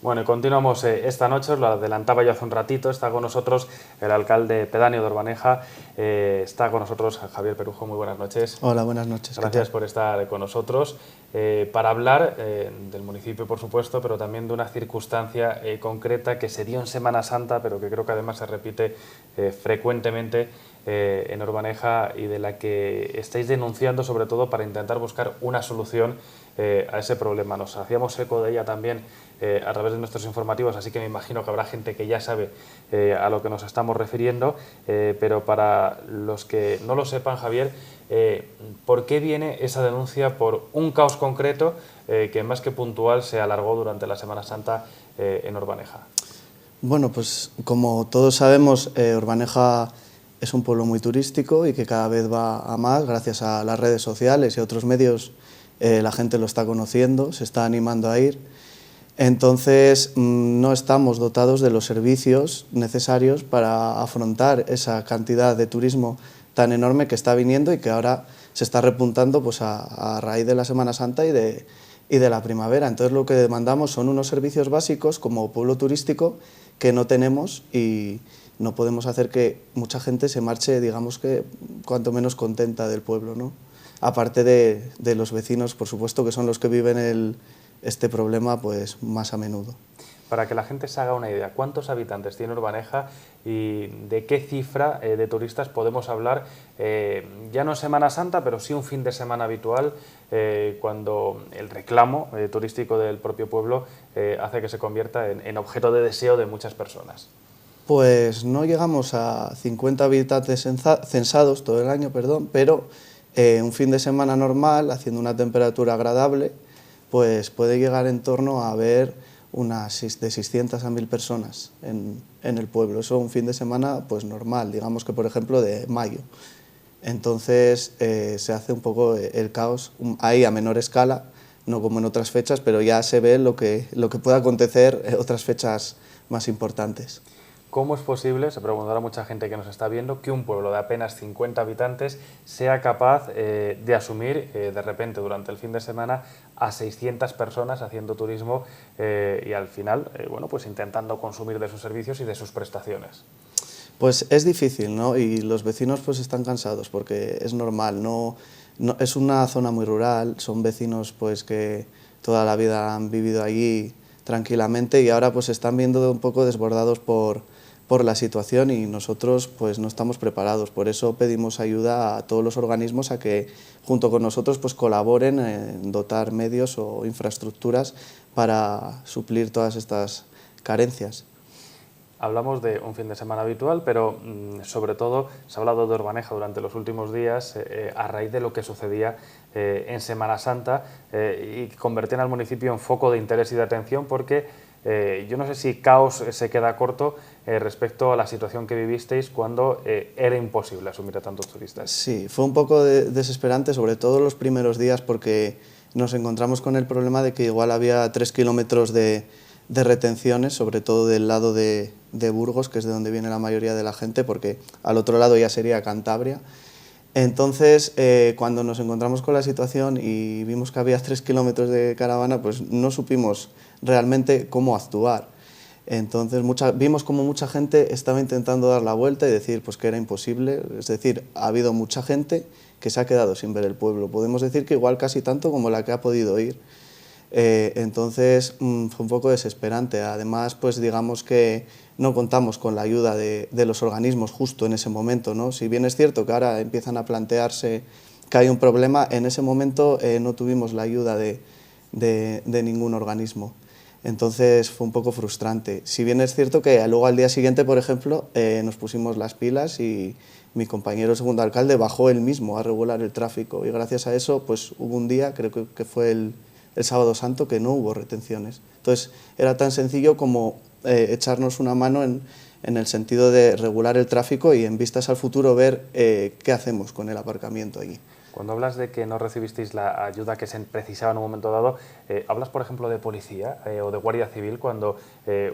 Bueno, y continuamos esta noche, os lo adelantaba yo hace un ratito, está con nosotros el alcalde pedáneo de Orbaneja, está con nosotros Javier Perujo, muy buenas noches. Hola, buenas noches, ¿qué Gracias tal? por estar con nosotros para hablar del municipio, por supuesto, pero también de una circunstancia concreta que se dio en Semana Santa, pero que creo que además se repite frecuentemente en Orbaneja y de la que estáis denunciando sobre todo para intentar buscar una solución a ese problema. Nos hacíamos eco de ella también a través de nuestros informativos, así que me imagino que habrá gente que ya sabe a lo que nos estamos refiriendo, pero para los que no lo sepan, Javier, ¿por qué viene esa denuncia por un caos concreto que más que puntual se alargó durante la Semana Santa en Orbaneja? Bueno, pues como todos sabemos, Orbaneja es un pueblo muy turístico y que cada vez va a más, gracias a las redes sociales y a otros medios, la gente lo está conociendo, se está animando a ir. Entonces, no estamos dotados de los servicios necesarios para afrontar esa cantidad de turismo tan enorme que está viniendo y que ahora se está repuntando pues, a raíz de la Semana Santa y de la primavera. Entonces, lo que demandamos son unos servicios básicos como pueblo turístico que no tenemos y no podemos hacer que mucha gente se marche, digamos que cuanto menos contenta del pueblo, ¿no? Aparte de los vecinos, por supuesto, que son los que viven este problema pues más a menudo. Para que la gente se haga una idea, ¿cuántos habitantes tiene Orbaneja y de qué cifra de turistas podemos hablar, ya no en Semana Santa, pero sí un fin de semana habitual, cuando el reclamo turístico del propio pueblo hace que se convierta en objeto de deseo de muchas personas? Pues no llegamos a 50 habitantes censados todo el año, perdón, pero un fin de semana normal, haciendo una temperatura agradable, pues puede llegar en torno a haber de 600 a 1000 personas en el pueblo. Eso un fin de semana pues normal, digamos que por ejemplo de mayo. Entonces se hace un poco el caos ahí a menor escala, no como en otras fechas, pero ya se ve lo que puede acontecer en otras fechas más importantes. ¿Cómo es posible, se preguntará mucha gente que nos está viendo, que un pueblo de apenas 50 habitantes sea capaz de asumir de repente durante el fin de semana a 600 personas haciendo turismo y al final, bueno, pues intentando consumir de sus servicios y de sus prestaciones? Pues es difícil, ¿no? Y los vecinos pues están cansados porque es normal, es una zona muy rural, son vecinos pues que toda la vida han vivido allí tranquilamente y ahora pues se están viendo un poco desbordados por la situación y nosotros pues no estamos preparados. Por eso pedimos ayuda a todos los organismos a que junto con nosotros pues colaboren en dotar medios o infraestructuras para suplir todas estas carencias. Hablamos de un fin de semana habitual, pero sobre todo se ha hablado de Orbaneja durante los últimos días a raíz de lo que sucedía en Semana Santa y convertían al municipio en foco de interés y de atención porque yo no sé si caos se queda corto respecto a la situación que vivisteis cuando era imposible asumir a tantos turistas. Sí, fue un poco desesperante, sobre todo los primeros días, porque nos encontramos con el problema de que igual había 3 kilómetros de retenciones, sobre todo del lado de Burgos, que es de donde viene la mayoría de la gente, porque al otro lado ya sería Cantabria. Entonces, cuando nos encontramos con la situación y vimos que había 3 kilómetros de caravana, pues no supimos realmente cómo actuar. Entonces vimos como mucha gente estaba intentando dar la vuelta y decir pues, que era imposible, es decir, ha habido mucha gente que se ha quedado sin ver el pueblo. Podemos decir que igual casi tanto como la que ha podido ir. Entonces fue un poco desesperante. Además, pues digamos que no contamos con la ayuda de los organismos justo en ese momento, ¿no? Si bien es cierto que ahora empiezan a plantearse que hay un problema, en ese momento no tuvimos la ayuda de ningún organismo. Entonces fue un poco frustrante. Si bien es cierto que luego al día siguiente, por ejemplo, nos pusimos las pilas y mi compañero segundo alcalde bajó él mismo a regular el tráfico y gracias a eso pues hubo un día, creo que fue el Sábado Santo, que no hubo retenciones. Entonces era tan sencillo como echarnos una mano en el sentido de regular el tráfico y en vistas al futuro ver qué hacemos con el aparcamiento allí. Cuando hablas de que no recibisteis la ayuda que se precisaba en un momento dado, ¿hablas, por ejemplo, de policía o de guardia civil? Cuando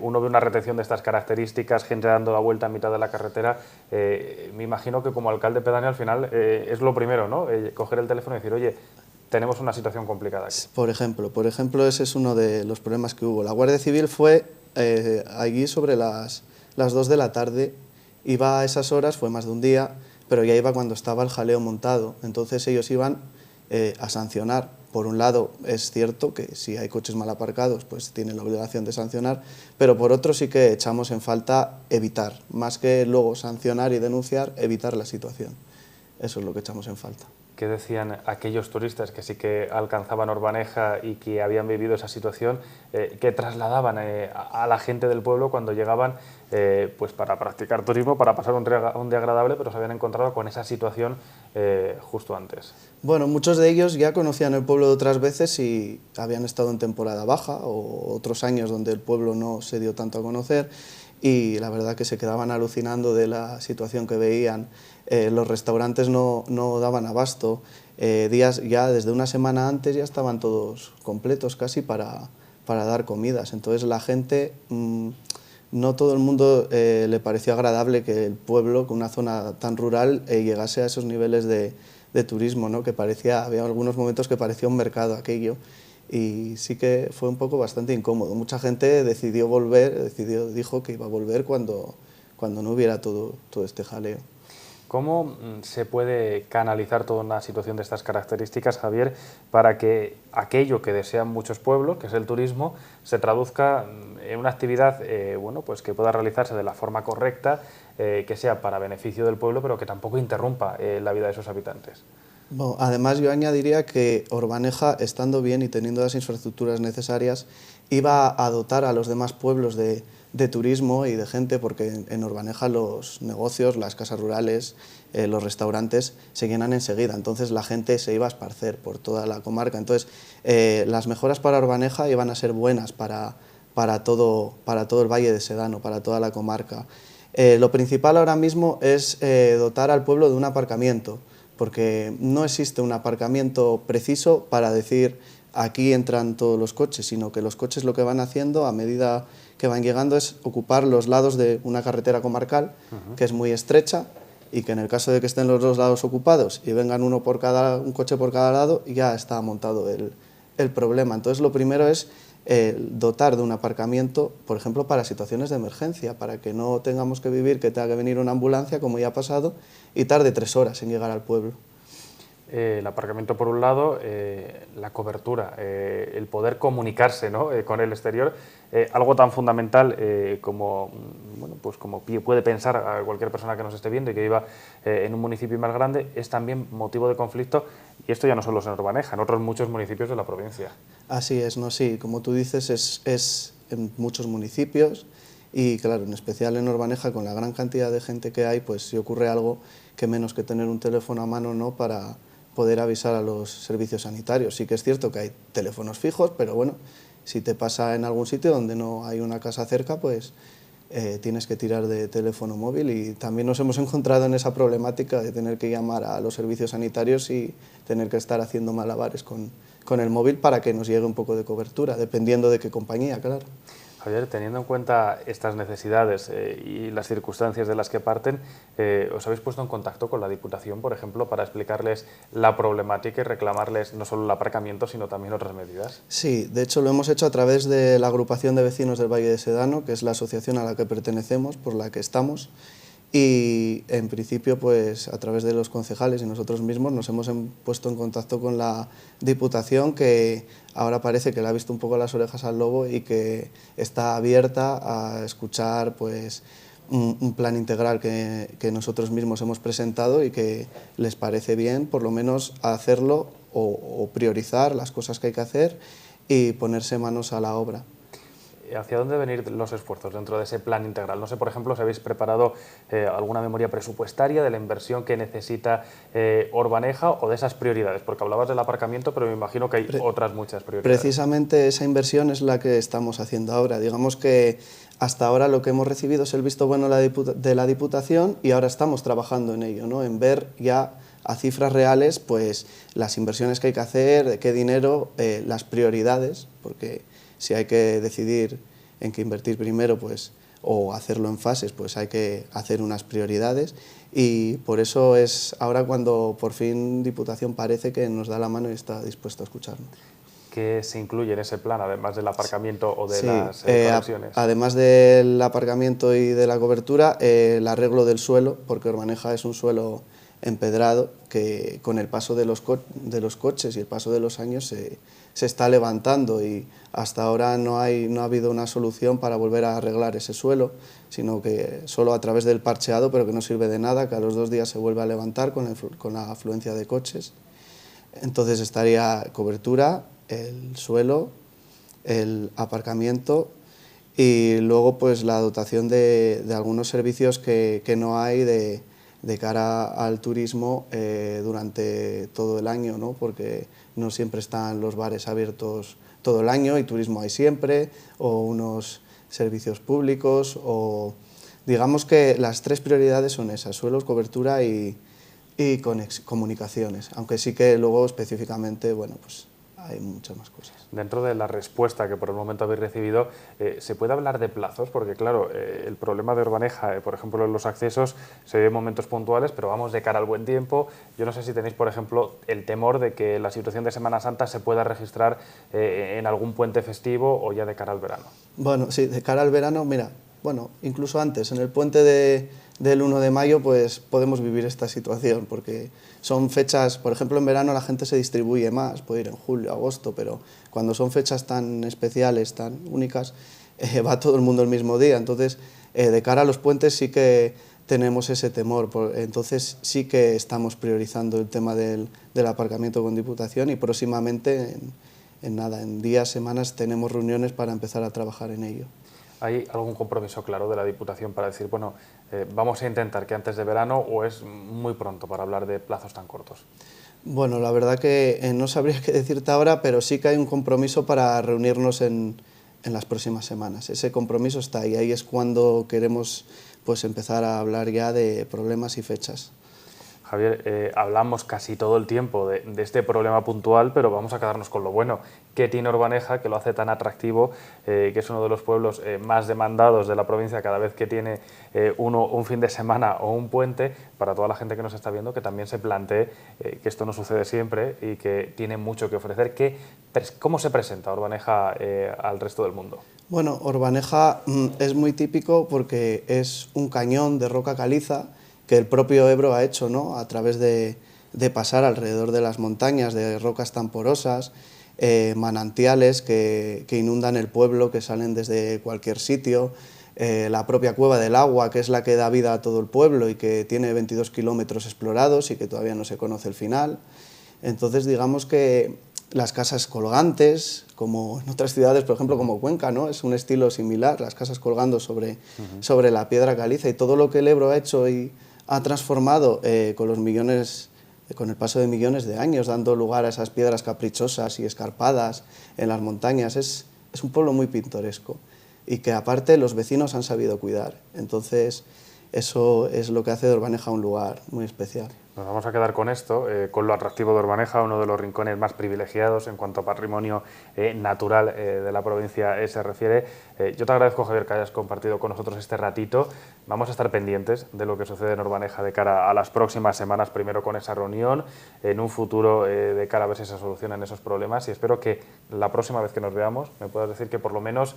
uno ve una retención de estas características, gente dando la vuelta en mitad de la carretera, me imagino que como alcalde pedáneo al final es lo primero, ¿no? Coger el teléfono y decir, oye, tenemos una situación complicada aquí. Por ejemplo, ese es uno de los problemas que hubo. La Guardia Civil fue allí sobre las 2 de la tarde, iba a esas horas, fue más de un día, pero ya iba cuando estaba el jaleo montado. Entonces ellos iban a sancionar. Por un lado, es cierto que si hay coches mal aparcados, pues tienen la obligación de sancionar, pero por otro sí que echamos en falta evitar, más que luego sancionar y denunciar, evitar la situación. Eso es lo que echamos en falta. ¿Qué decían aquellos turistas que sí que alcanzaban Orbaneja y que habían vivido esa situación, que trasladaban a la gente del pueblo cuando llegaban pues para practicar turismo, para pasar un día agradable, pero se habían encontrado con esa situación justo antes? Bueno, muchos de ellos ya conocían el pueblo de otras veces y habían estado en temporada baja o otros años donde el pueblo no se dio tanto a conocer, y la verdad que se quedaban alucinando de la situación que veían. Los restaurantes no daban abasto, días ya desde una semana antes ya estaban todos completos casi para dar comidas. Entonces la gente, no todo el mundo le pareció agradable que el pueblo, que una zona tan rural, llegase a esos niveles de turismo, ¿no? Que parecía, había algunos momentos que parecía un mercado aquello. Y sí que fue un poco bastante incómodo. Mucha gente decidió volver, dijo que iba a volver cuando no hubiera todo este jaleo. ¿Cómo se puede canalizar toda una situación de estas características, Javier, para que aquello que desean muchos pueblos, que es el turismo, se traduzca en una actividad bueno, pues que pueda realizarse de la forma correcta, que sea para beneficio del pueblo, pero que tampoco interrumpa la vida de sus habitantes? Bueno, además yo añadiría que Orbaneja, estando bien y teniendo las infraestructuras necesarias, iba a dotar a los demás pueblos de turismo y de gente, porque en Orbaneja los negocios, las casas rurales, los restaurantes se llenan enseguida, entonces la gente se iba a esparcer por toda la comarca. Entonces las mejoras para Orbaneja iban a ser buenas para todo el Valle de Sedano, para toda la comarca. Lo principal ahora mismo es dotar al pueblo de un aparcamiento, porque no existe un aparcamiento preciso para decir aquí entran todos los coches, sino que los coches lo que van haciendo a medida que van llegando es ocupar los lados de una carretera comarcal, que es muy estrecha, y que en el caso de que estén los dos lados ocupados y vengan un coche por cada lado, ya está montado el problema. Entonces lo primero es dotar de un aparcamiento, por ejemplo, para situaciones de emergencia, para que no tengamos que vivir que tenga que venir una ambulancia, como ya ha pasado, y tarde 3 horas en llegar al pueblo. El aparcamiento por un lado, la cobertura, el poder comunicarse, ¿no? Con el exterior, algo tan fundamental como, bueno, pues como puede pensar a cualquier persona que nos esté viendo y que viva en un municipio más grande, es también motivo de conflicto, y esto ya no solo es en Orbaneja, en otros muchos municipios de la provincia. Así es, no, sí, como tú dices, es en muchos municipios, y claro, en especial en Orbaneja, con la gran cantidad de gente que hay, pues si ocurre algo, que menos que tener un teléfono a mano, ¿no?, para poder avisar a los servicios sanitarios. Sí que es cierto que hay teléfonos fijos, pero bueno, si te pasa en algún sitio donde no hay una casa cerca, pues tienes que tirar de teléfono móvil, y también nos hemos encontrado en esa problemática de tener que llamar a los servicios sanitarios y tener que estar haciendo malabares con el móvil para que nos llegue un poco de cobertura, dependiendo de qué compañía, claro. Javier, teniendo en cuenta estas necesidades y las circunstancias de las que parten, ¿os habéis puesto en contacto con la Diputación, por ejemplo, para explicarles la problemática y reclamarles no solo el aparcamiento, sino también otras medidas? Sí, de hecho lo hemos hecho a través de la agrupación de vecinos del Valle de Sedano, que es la asociación a la que pertenecemos, por la que estamos, y en principio pues a través de los concejales y nosotros mismos nos hemos puesto en contacto con la Diputación, que ahora parece que le ha visto un poco las orejas al lobo y que está abierta a escuchar pues un plan integral que nosotros mismos hemos presentado, y que les parece bien por lo menos hacerlo o priorizar las cosas que hay que hacer y ponerse manos a la obra. ¿Hacia dónde deben ir los esfuerzos dentro de ese plan integral? No sé, por ejemplo, si habéis preparado alguna memoria presupuestaria de la inversión que necesita Orbaneja, o de esas prioridades, porque hablabas del aparcamiento, pero me imagino que hay otras muchas prioridades. Precisamente esa inversión es la que estamos haciendo ahora. Digamos que hasta ahora lo que hemos recibido es el visto bueno de la Diputación, y ahora estamos trabajando en ello, ¿no?, en ver ya a cifras reales pues las inversiones que hay que hacer, de qué dinero, las prioridades, porque si hay que decidir en qué invertir primero, pues o hacerlo en fases, pues hay que hacer unas prioridades, y por eso es ahora cuando por fin Diputación parece que nos da la mano y está dispuesto a escucharnos. ¿Qué se incluye en ese plan, además del aparcamiento o de Sí, las conexiones? además del aparcamiento y de la cobertura, el arreglo del suelo, porque Orbaneja es un suelo empedrado que con el paso de los coches y el paso de los años se está levantando, y hasta ahora no ha habido una solución para volver a arreglar ese suelo, sino que solo a través del parcheado, pero que no sirve de nada, que a los 2 días se vuelve a levantar con la afluencia de coches. Entonces estaría cobertura, el suelo, el aparcamiento, y luego pues la dotación de algunos servicios que no hay de cara al turismo durante todo el año, ¿no? Porque no siempre están los bares abiertos todo el año y turismo hay siempre, o unos servicios públicos, o digamos que las 3 prioridades son esas: suelos, cobertura y comunicaciones, aunque sí que luego específicamente, bueno, pues hay muchas más cosas. Dentro de la respuesta que por el momento habéis recibido, ¿se puede hablar de plazos? Porque claro, el problema de Orbaneja, por ejemplo, en los accesos, se ve en momentos puntuales, pero vamos de cara al buen tiempo. Yo no sé si tenéis, por ejemplo, el temor de que la situación de Semana Santa se pueda registrar en algún puente festivo o ya de cara al verano. Bueno, sí, de cara al verano, mira, bueno, incluso antes, en el puente del 1 de mayo, pues podemos vivir esta situación, porque son fechas, por ejemplo, en verano la gente se distribuye más, puede ir en julio, agosto, pero cuando son fechas tan especiales, tan únicas, va todo el mundo el mismo día. Entonces, de cara a los puentes sí que tenemos ese temor, entonces sí que estamos priorizando el tema del aparcamiento con Diputación, y próximamente, en días, semanas, tenemos reuniones para empezar a trabajar en ello. ¿Hay algún compromiso claro de la Diputación para decir, bueno, vamos a intentar que antes de verano, o es muy pronto para hablar de plazos tan cortos? Bueno, la verdad que no sabría qué decirte ahora, pero sí que hay un compromiso para reunirnos en las próximas semanas. Ese compromiso está, y ahí es cuando queremos pues empezar a hablar ya de problemas y fechas. Javier, hablamos casi todo el tiempo de este problema puntual, pero vamos a quedarnos con lo bueno. ¿Qué tiene Orbaneja que lo hace tan atractivo, que es uno de los pueblos más demandados de la provincia cada vez que tiene un fin de semana o un puente? Para toda la gente que nos está viendo, que también se plantee que esto no sucede siempre y que tiene mucho que ofrecer. ¿Cómo se presenta Orbaneja al resto del mundo? Bueno, Orbaneja es muy típico porque es un cañón de roca caliza que el propio Ebro ha hecho, ¿no?, a través de pasar alrededor de las montañas, de rocas tan porosas, manantiales que inundan el pueblo, que salen desde cualquier sitio, la propia Cueva del Agua, que es la que da vida a todo el pueblo y que tiene 22 kilómetros explorados y que todavía no se conoce el final. Entonces, digamos que las casas colgantes, como en otras ciudades, por ejemplo, como Cuenca, ¿no?, es un estilo similar, las casas colgando sobre la piedra caliza, y todo lo que el Ebro ha hecho y ha transformado con el paso de millones de años, dando lugar a esas piedras caprichosas y escarpadas en las montañas. Es un pueblo muy pintoresco y que aparte los vecinos han sabido cuidar. Entonces eso es lo que hace de Orbaneja un lugar muy especial. Nos vamos a quedar con esto, con lo atractivo de Orbaneja, uno de los rincones más privilegiados en cuanto a patrimonio natural de la provincia se refiere. Yo te agradezco, Javier, que hayas compartido con nosotros este ratito. Vamos a estar pendientes de lo que sucede en Orbaneja de cara a las próximas semanas, primero con esa reunión, en un futuro de cara a ver si se solucionan esos problemas, y espero que la próxima vez que nos veamos me puedas decir que por lo menos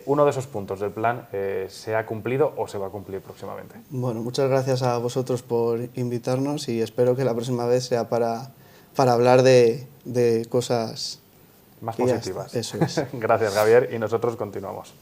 uno de esos puntos del plan se ha cumplido o se va a cumplir próximamente. Bueno, muchas gracias a vosotros por invitarnos, y espero que la próxima vez sea para hablar de cosas más positivas. Eso es. Gracias, Javier, y nosotros continuamos.